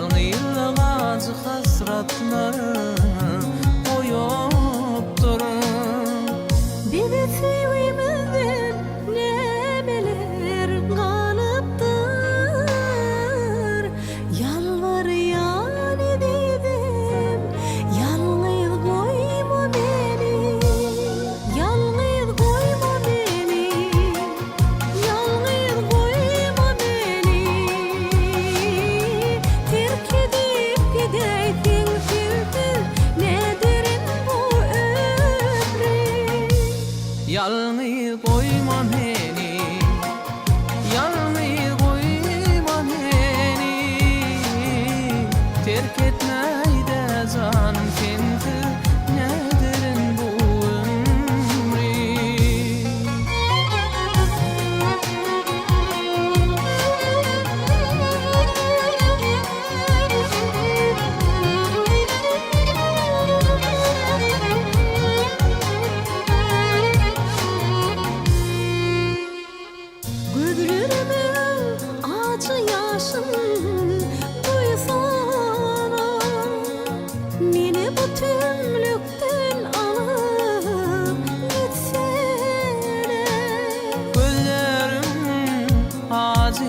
Yalnızlığa hasratını koyup durun. Beni sevimizden ne bilir kalıptır. Yalvarıyan idim, yalnız koyma beni. Yalnız koyma beni. Yalnız koyma beni. Terk edip giderken sevdim, nedirin bu ömrü. Yalnız koyma beni, yalnız koyma beni. Terk etmeyde canım sensiz nedirin bu ömrü. Gözlerimin acı yaşın duysana. Meni bu tümlükten alıp gitsene. Gözlerim acı